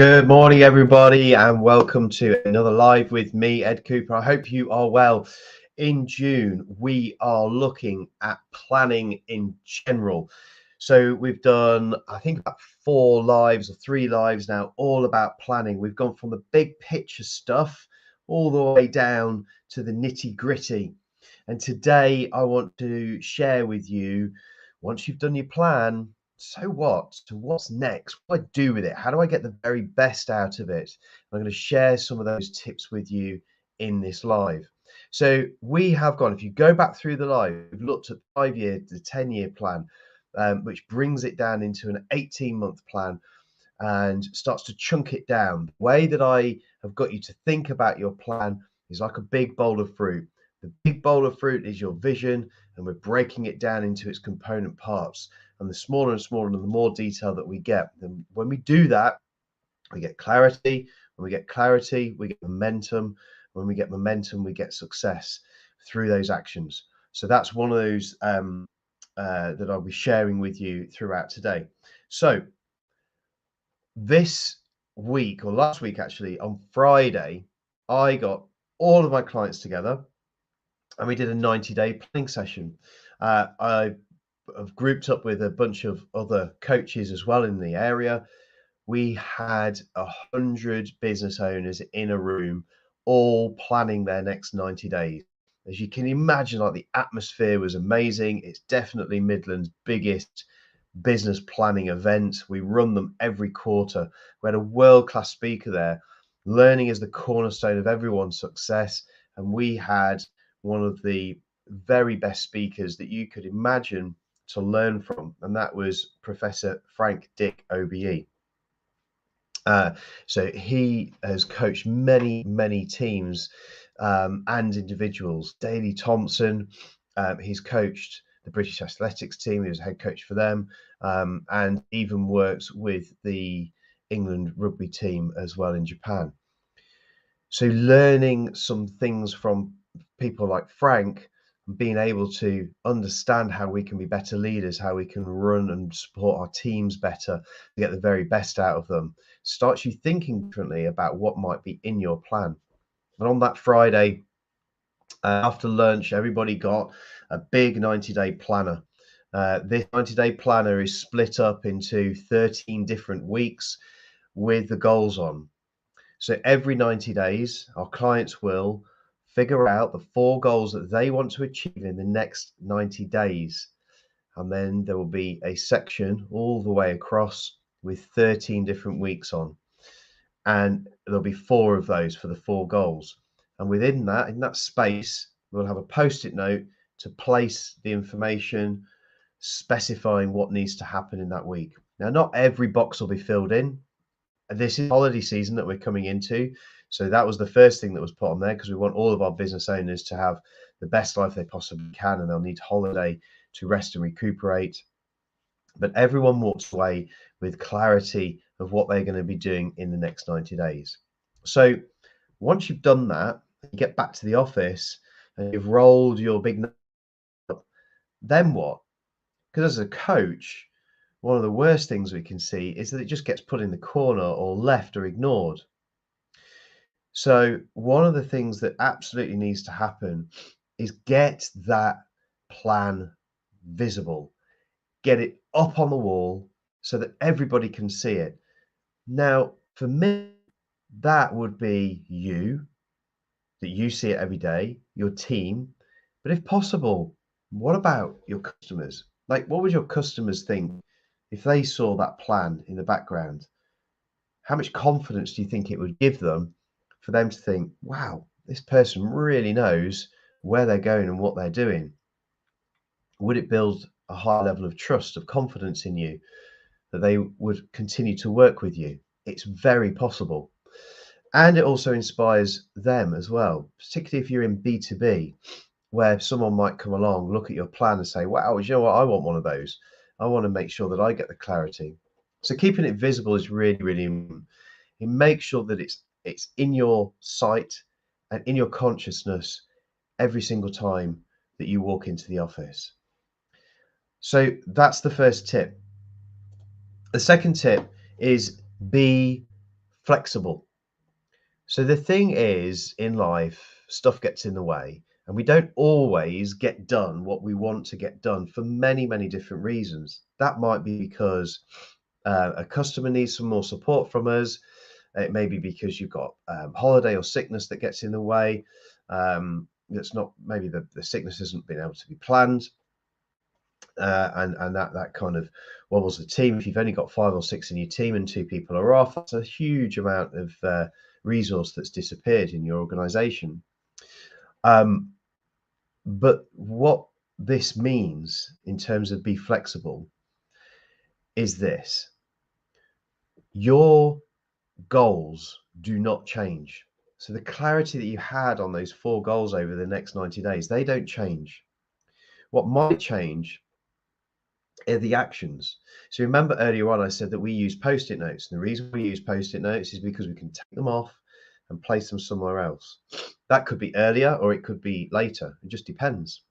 Good morning, everybody, and welcome to another live with me, Ed Cooper. I hope you are well. In June, we are looking at planning in general. So we've done, I think, about 4 lives or 3 lives now, all about planning. We've gone from the big picture stuff all the way down to the nitty gritty. And today I want to share with you, once you've done your plan, so what? So what's next? What do I do with it? How do I get the very best out of it? I'm going to share some of those tips with you in this live. So we have gone, if you go back through the live, we've looked at 5-year to 10-year plan, which brings it down into an 18-month plan and starts to chunk it down. The way that I have got you to think about your plan is like a big bowl of fruit. The big bowl of fruit is your vision, and we're breaking it down into its component parts. And the smaller and smaller and the more detail that we get, then when we do that, we get clarity. When we get clarity, we get momentum. When we get momentum, we get success through those actions. So that's one of those that I'll be sharing with you throughout today. So this week, or last week actually, on Friday, I got all of my clients together and we did a 90-day planning session. I have grouped up with a bunch of other coaches as well in the area. We had 100 business owners in a room, all planning their next 90 days. As you can imagine, like, the atmosphere was amazing. It's definitely Midland's biggest business planning event. We run them every quarter. We had a world-class speaker there. Learning is the cornerstone of everyone's success, and we had one of the very best speakers that you could imagine to learn from, and that was Professor Frank Dick OBE. So he has coached many teams and individuals. Daley Thompson, he's coached the British athletics team. He was head coach for them, and even works with the England rugby team as well in Japan. So learning some things from people like Frank, being able to understand how we can be better leaders, how we can run and support our teams better to get the very best out of them, starts you thinking differently about what might be in your plan. And on that Friday, after lunch, everybody got a big 90-day planner. This 90-day planner is split up into 13 different weeks with the goals on. So every 90 days, our clients will figure out the 4 goals that they want to achieve in the next 90 days. And then there will be a section all the way across with 13 different weeks on. And there'll be 4 of those for the 4 goals. And within that, in that space, we'll have a post-it note to place the information specifying what needs to happen in that week. Now, not every box will be filled in. This is holiday season that we're coming into. So that was the first thing that was put on there, because we want all of our business owners to have the best life they possibly can, and they'll need holiday to rest and recuperate. But everyone walks away with clarity of what they're going to be doing in the next 90 days. So once you've done that, you get back to the office and you've rolled your big up, then what? Because as a coach, one of the worst things we can see is that it just gets put in the corner or left or ignored. So one of the things that absolutely needs to happen is get that plan visible, get it up on the wall so that everybody can see it. Now, for me, that would be you, that you see it every day, your team. But if possible, what about your customers? Like, what would your customers think if they saw that plan in the background? How much confidence do you think it would give them for them to think, wow, this person really knows where they're going and what they're doing? Would it build a high level of trust, of confidence in you, that they would continue to work with you? It's very possible. And it also inspires them as well, particularly if you're in B2B, where someone might come along, look at your plan and say, wow, you know what, I want one of those. I want to make sure that I get the clarity. So keeping it visible is really important. It makes sure that it's in your sight and in your consciousness every single time that you walk into the office. So that's the first tip. The second tip is be Flexible. So the thing is, in life, stuff gets in the way, and we don't always get done what we want to get done for many, many different reasons. That might be because a customer needs some more support from us. It may be because you've got holiday or sickness that gets in the way. That's not, maybe the sickness hasn't been able to be planned, and that kind of wobbles the team. If you've only got 5 or 6 in your team and 2 people are off, that's a huge amount of resource that's disappeared in your organization. But what this means in terms of be flexible is this: your goals do not change. So the clarity that you had on those 4 goals over the next 90 days, they don't change. What might change are the actions. So remember earlier on, I said that we use post-it notes. And the reason we use post-it notes is because we can take them off and place them somewhere else. That could be earlier or it could be later. It just depends.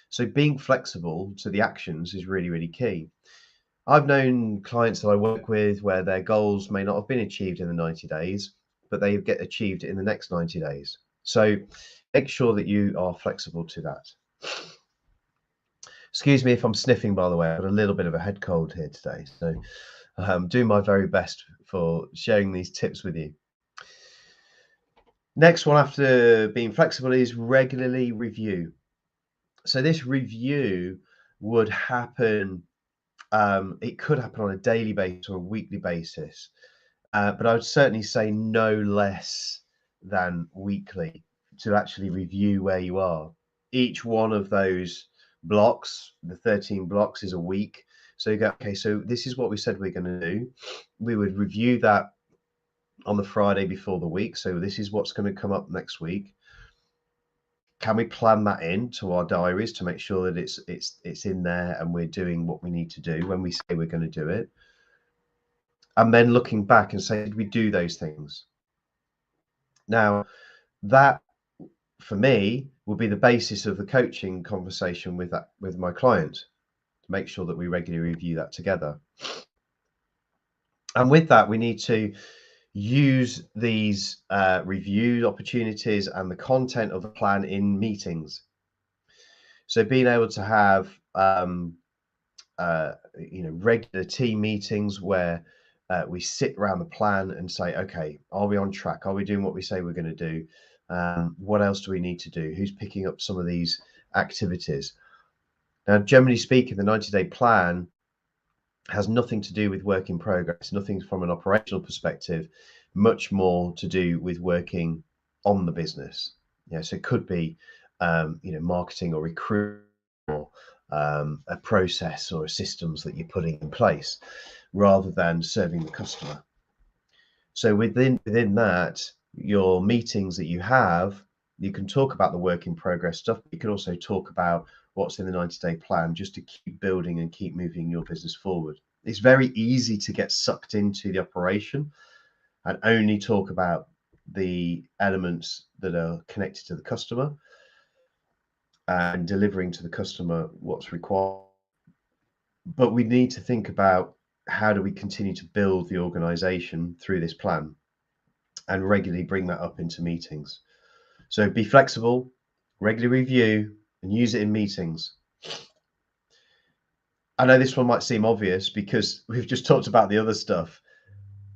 So being flexible to the actions is really, really key. I've known clients that I work with where their goals may not have been achieved in the 90 days, but they get achieved in the next 90 days. So make sure that you are flexible to that. Excuse me if I'm sniffing, by the way. I've got a little bit of a head cold here today. So I'm doing my very best for sharing these tips with you. Next one after being flexible is regularly review. So this review would happen, it could happen on a daily basis or a weekly basis, but I would certainly say no less than weekly to actually review where you are. Each one of those blocks, the 13 blocks, is a week. So you go, okay, so this is what we said we're going to do. We would review that on the Friday before the week. So this is what's going to come up next week. Can we plan that into our diaries to make sure that it's in there and we're doing what we need to do when we say we're going to do it? And then looking back and say, did we do those things? Now, that for me will be the basis of the coaching conversation with my client, to make sure that we regularly review that together. And with that, we need to use these review opportunities and the content of the plan in meetings. So being able to have regular team meetings where we sit around the plan and say, okay, are we on track? Are we doing what we say we're going to do? What else do we need to do? Who's picking up some of these activities? Now, generally speaking, the 90-day plan has nothing to do with work in progress, nothing from an operational perspective, much more to do with working on the business. So it could be, marketing or recruitment or a process or a systems that you're putting in place rather than serving the customer. So within that, your meetings that you have, you can talk about the work in progress stuff. But you can also talk about what's in the 90-day plan just to keep building and keep moving your business forward. It's very easy to get sucked into the operation and only talk about the elements that are connected to the customer and delivering to the customer what's required. But we need to think about how do we continue to build the organization through this plan and regularly bring that up into meetings. So be flexible, regularly review, and use it in meetings. I know this one might seem obvious because we've just talked about the other stuff,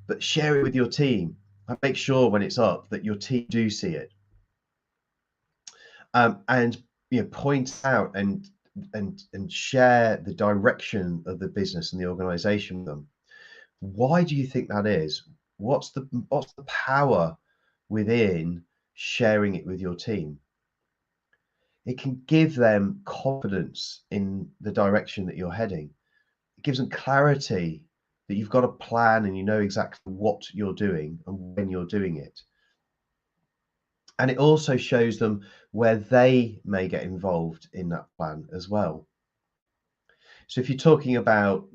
but share it with your team and make sure when it's up that your team do see it. And point out and share the direction of the business and the organization with them. Why do you think that is? What's the power within sharing it with your team? It can give them confidence in the direction that you're heading. It gives them clarity that you've got a plan and you know exactly what you're doing and when you're doing it. And it also shows them where they may get involved in that plan as well. So if you're talking about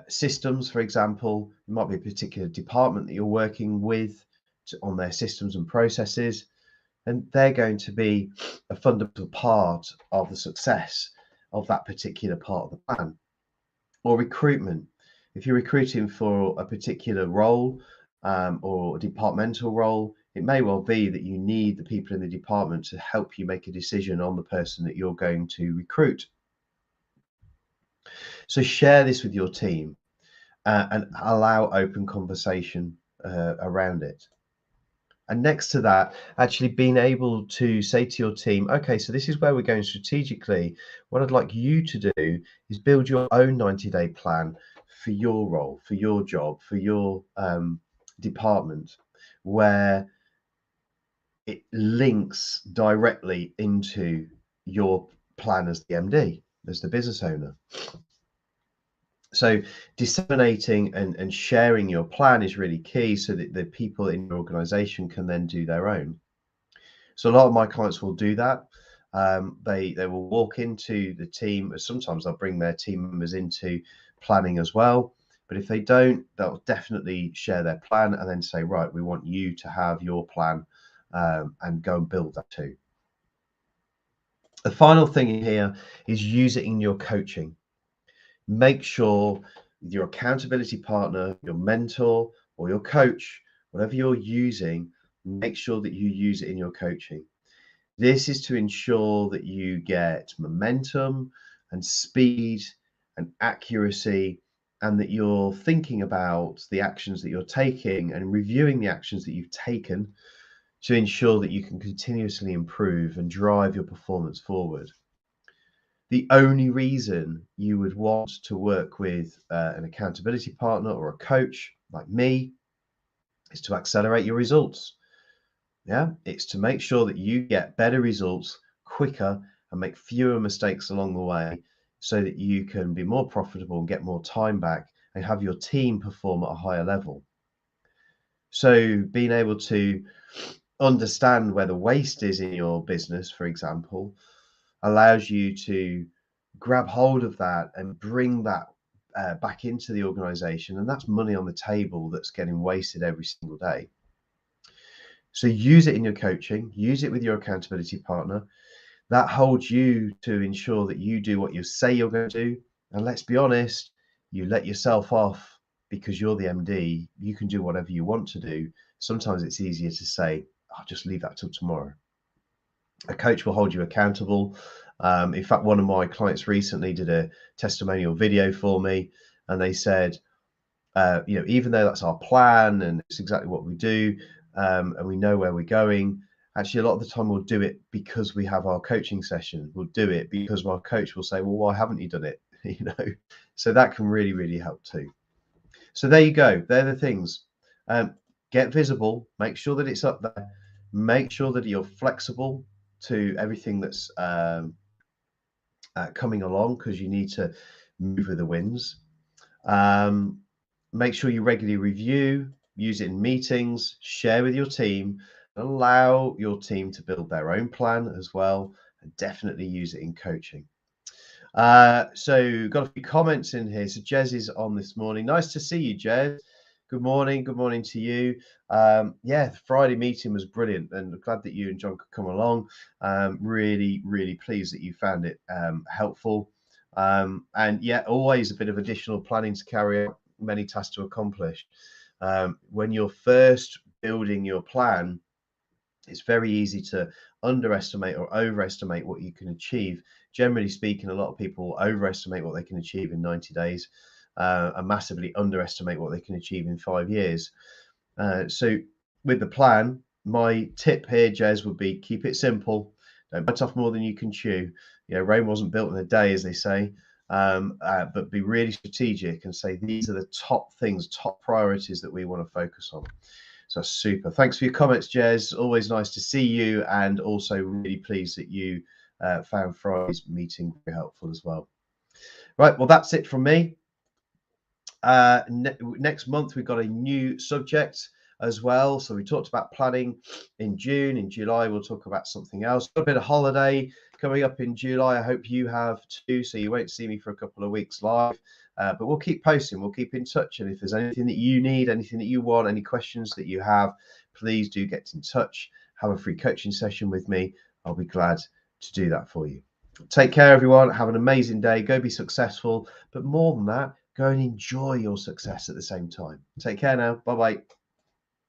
systems, for example, it might be a particular department that you're working with on their systems and processes, and they're going to be a fundamental part of the success of that particular part of the plan. Or recruitment. If you're recruiting for a particular role, or a departmental role, it may well be that you need the people in the department to help you make a decision on the person that you're going to recruit. So share this with your team and allow open conversation around it. And next to that, actually being able to say to your team, okay, so this is where we're going strategically. What I'd like you to do is build your own 90-day plan for your role, for your job, for your department, where it links directly into your plan as the MD, as the business owner. So disseminating and sharing your plan is really key so that the people in your organization can then do their own. So a lot of my clients will do that. They will walk into the team. Sometimes they'll bring their team members into planning as well. But if they don't, they'll definitely share their plan and then say, right, we want you to have your plan and go and build that too. The final thing here is use it in your coaching. Make sure your accountability partner, your mentor, or your coach, whatever you're using, make sure that you use it in your coaching. This is to ensure that you get momentum and speed and accuracy, and that you're thinking about the actions that you're taking and reviewing the actions that you've taken to ensure that you can continuously improve and drive your performance forward. The only reason you would want to work with an accountability partner or a coach like me is to accelerate your results. Yeah, it's to make sure that you get better results quicker and make fewer mistakes along the way so that you can be more profitable and get more time back and have your team perform at a higher level. So being able to understand where the waste is in your business, for example, allows you to grab hold of that and bring that back into the organization. And that's money on the table that's getting wasted every single day. So use it in your coaching, use it with your accountability partner. That holds you to ensure that you do what you say you're going to do. And let's be honest, you let yourself off because you're the MD. You can do whatever you want to do. Sometimes it's easier to say, I'll just leave that till tomorrow. A coach will hold you accountable. In fact, one of my clients recently did a testimonial video for me, and they said, even though that's our plan and it's exactly what we do, and we know where we're going, actually, a lot of the time we'll do it because we have our coaching session. We'll do it because our coach will say, well, why haven't you done it? So that can really, really help too. So there you go. They're the things. Get visible. Make sure that it's up there. Make sure that you're flexible to everything that's coming along, because you need to move with the winds. Make sure you regularly review, use it in meetings, share with your team, and allow your team to build their own plan as well, and definitely use it in coaching. So got a few comments in here. So Jez is on this morning. Nice to see you, Jez. Good morning. Good morning to you. Yeah, the Friday meeting was brilliant, and glad that you and John could come along. Really, really pleased that you found it helpful. And yeah, always a bit of additional planning to carry out, many tasks to accomplish. When you're first building your plan, it's very easy to underestimate or overestimate what you can achieve. Generally speaking, a lot of people overestimate what they can achieve in 90 days and massively underestimate what they can achieve in 5 years. So with the plan, my tip here, Jez, would be keep it simple. Don't bite off more than you can chew. Rome wasn't built in a day, as they say, but be really strategic and say, these are the top things, top priorities that we want to focus on. So super. Thanks for your comments, Jez. Always nice to see you, and also really pleased that you found Friday's meeting very helpful as well. Right, well, that's it from me. Next month, we've got a new subject as well. So we talked about planning in June. In July, we'll talk about something else. Got a bit of holiday coming up in July. I hope you have too, so you won't see me for a couple of weeks live. But we'll keep posting, we'll keep in touch. And if there's anything that you need, anything that you want, any questions that you have, please do get in touch. Have a free coaching session with me. I'll be glad to do that for you. Take care, everyone. Have an amazing day. Go be successful. But more than that, go and enjoy your success at the same time. Take care now. Bye-bye.